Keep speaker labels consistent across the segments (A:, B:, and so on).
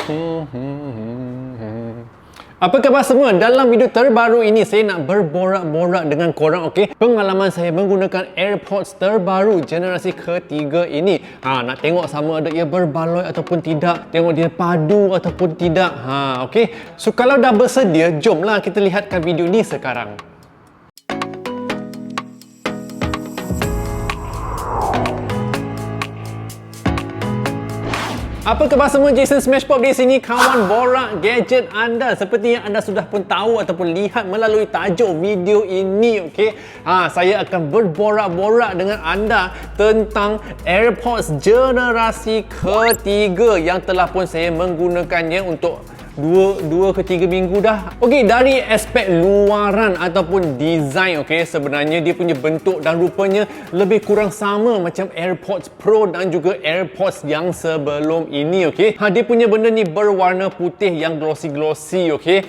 A: Apa khabar semua? Dalam video terbaru ini saya nak berborak-borak dengan korang, okey? Pengalaman saya menggunakan AirPods terbaru generasi ketiga ini. Nak tengok sama ada ia berbaloi ataupun tidak, tengok dia padu ataupun tidak. Okey. So kalau dah bersedia, jomlah kita lihatkan video ni sekarang. Apa khabar semua? GengSmashpop di sini, kawan borak gadget anda. Seperti yang anda sudah pun tahu ataupun lihat melalui tajuk video ini, okey. Saya akan berborak-borak dengan anda tentang AirPods generasi ketiga yang telah pun saya menggunakannya untuk 2 ke 3 minggu dah. Okey, dari aspek luaran ataupun design, okey, sebenarnya dia punya bentuk dan rupanya lebih kurang sama macam AirPods Pro dan juga AirPods yang sebelum ini, okey. Dia punya benda ni berwarna putih yang glossy, okey.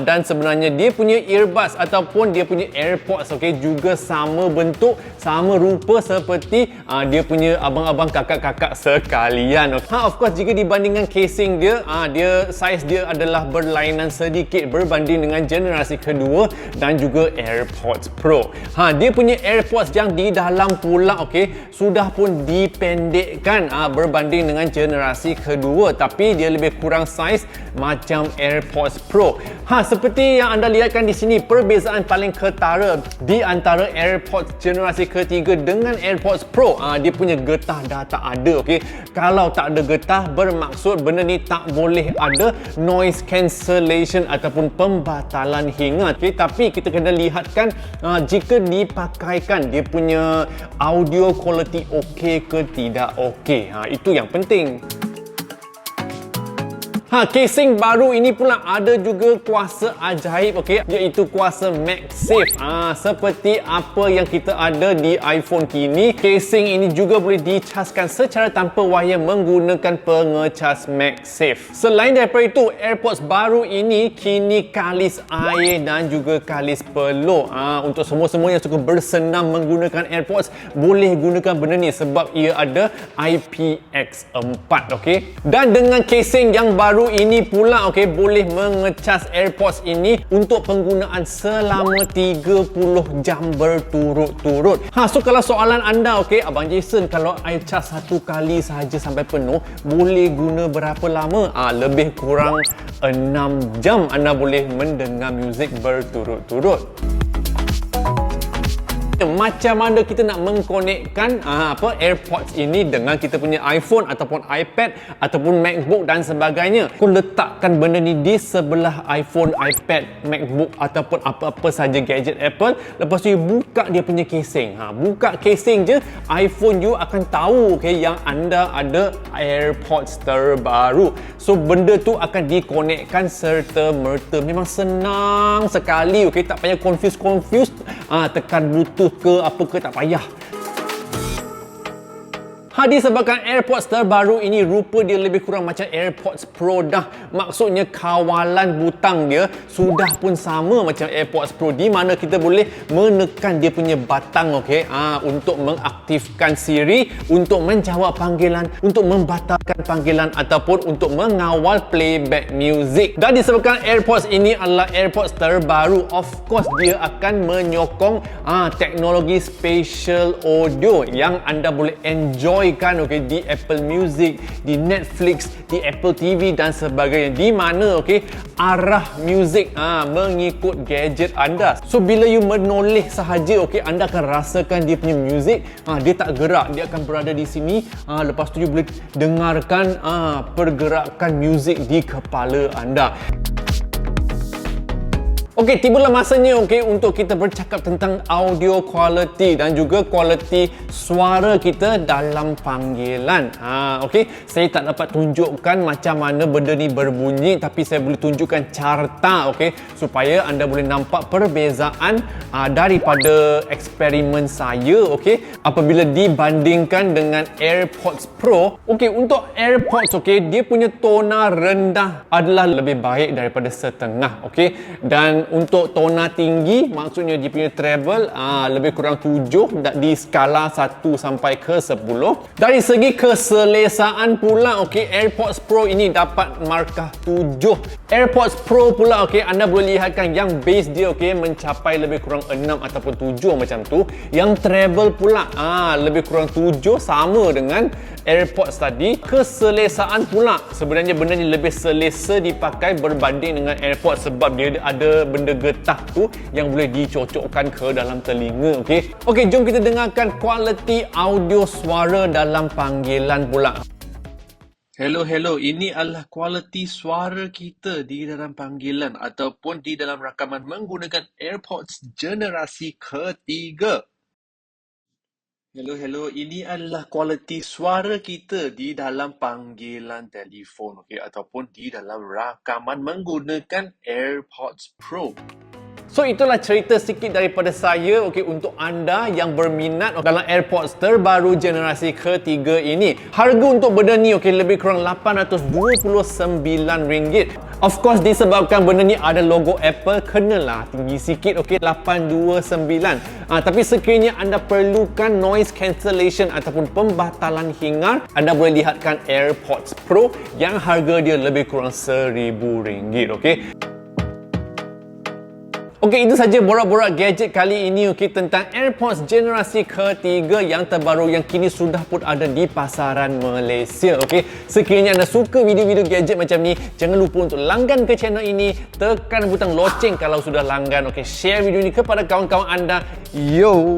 A: Dan sebenarnya dia punya earbuds ataupun dia punya AirPods, okey, juga sama bentuk, sama rupa seperti dia punya abang-abang kakak-kakak sekalian. Of course, jika dibandingkan casing dia, dia size dia adalah berlainan sedikit berbanding dengan generasi kedua dan juga AirPods Pro. Dia punya AirPods yang di dalam pula, okey, sudah pun dipendekkan berbanding dengan generasi kedua, tapi dia lebih kurang saiz macam AirPods Pro. Seperti yang anda lihatkan di sini, perbezaan paling ketara di antara AirPods generasi ketiga dengan AirPods Pro, dia punya getah dah tak ada, okey. Kalau tak ada getah, bermaksud benda ni tak boleh ada noise cancellation ataupun pembatalan hingat, okay? Tapi kita kena lihatkan jika dipakaikan dia punya audio quality okey ke tidak okey. Itu yang penting. Casing baru ini pula ada juga kuasa ajaib, okey, iaitu kuasa MagSafe. Seperti apa yang kita ada di iPhone kini, casing ini juga boleh dicaskan secara tanpa wayar menggunakan pengecas MagSafe. Selain daripada itu, AirPods baru ini kini kalis air dan juga kalis peluh. Untuk semua-semua yang suka bersenam menggunakan AirPods, boleh gunakan benda ni sebab ia ada IPX4, okey. Dan dengan casing yang baru ini pula, okey, boleh mengecas AirPods ini untuk penggunaan selama 30 jam berturut-turut. So kalau soalan anda, okey, Abang Jason, kalau I cas satu kali sahaja sampai penuh, boleh guna berapa lama? Lebih kurang 6 jam anda boleh mendengar muzik berturut-turut. Macam mana kita nak mengkonekkan AirPods ini dengan kita punya iPhone ataupun iPad ataupun MacBook dan sebagainya. Kau letakkan benda ni di sebelah iPhone, iPad, MacBook ataupun apa-apa saja gadget Apple. Lepas tu you buka dia punya casing. Buka casing je, iPhone you akan tahu, okay, yang anda ada AirPods terbaru. So benda tu akan dikonekkan serta-merta. Memang senang sekali, okay? Tak payah confused. Tekan Bluetooth ke apa ke, tak payah. Disebabkan AirPods terbaru ini rupa dia lebih kurang macam AirPods Pro dah. Maksudnya kawalan butang dia sudah pun sama macam AirPods Pro, di mana kita boleh menekan dia punya batang, okey, untuk mengaktifkan Siri, untuk menjawab panggilan, untuk membatalkan panggilan ataupun untuk mengawal playback music. Dan disebabkan AirPods ini adalah AirPods terbaru, of course dia akan menyokong teknologi spatial audio yang anda boleh enjoy kan, okay, di Apple Music, di Netflix, di Apple TV dan sebagainya, di mana, okay, arah muzik mengikut gadget anda. So bila you menoleh sahaja, okay, anda akan rasakan dia punya muzik, dia tak gerak, dia akan berada di sini. Lepas tu you boleh dengarkan pergerakan muzik di kepala anda. Okey, tibalah masanya, okey, untuk kita bercakap tentang audio quality dan juga kualiti suara kita dalam panggilan. Okey, saya tak dapat tunjukkan macam mana benda ni berbunyi, tapi saya boleh tunjukkan carta, okey, supaya anda boleh nampak perbezaan daripada eksperimen saya, okey, apabila dibandingkan dengan AirPods Pro. Okey, untuk AirPods, okey, dia punya tona rendah adalah lebih baik daripada setengah, okey, dan Dan untuk tona tinggi, maksudnya dia punya treble lebih kurang 7 di skala 1 sampai ke 10. Dari segi keselesaan pula, okey, AirPods Pro ini dapat markah 7. AirPods Pro pula, okey, anda boleh lihatkan yang base dia, okey, mencapai lebih kurang 6 ataupun 7 macam tu. Yang treble pula lebih kurang 7, sama dengan AirPods tadi. Keselesaan pula, sebenarnya benda ni lebih selesa dipakai berbanding dengan AirPods sebab dia ada benda getah tu yang boleh dicocokkan ke dalam telinga. Okey, jom kita dengarkan kualiti audio suara dalam panggilan pula. Hello, ini adalah kualiti suara kita di dalam panggilan ataupun di dalam rakaman menggunakan AirPods generasi ketiga. Hello, ini adalah kualiti suara kita di dalam panggilan telefon, okey, ataupun di dalam rakaman menggunakan AirPods Pro. So itulah cerita sikit daripada saya, okey, untuk anda yang berminat dalam AirPods terbaru generasi ketiga ini. Harga untuk benda ni, okey, lebih kurang RM829. Of course, disebabkan benda ni ada logo Apple, kenalah tinggi sikit, okey, 829. Tapi sekiranya anda perlukan noise cancellation ataupun pembatalan hingar, anda boleh lihatkan AirPods Pro yang harga dia lebih kurang RM1,000, okey. Okey, itu saja borak-borak gadget kali ini, okey, tentang AirPods generasi ketiga yang terbaru yang kini sudah pun ada di pasaran Malaysia. Okey, sekiranya anda suka video-video gadget macam ni, jangan lupa untuk langgan ke channel ini, tekan butang loceng kalau sudah langgan. Okey, share video ni kepada kawan-kawan anda. Yo.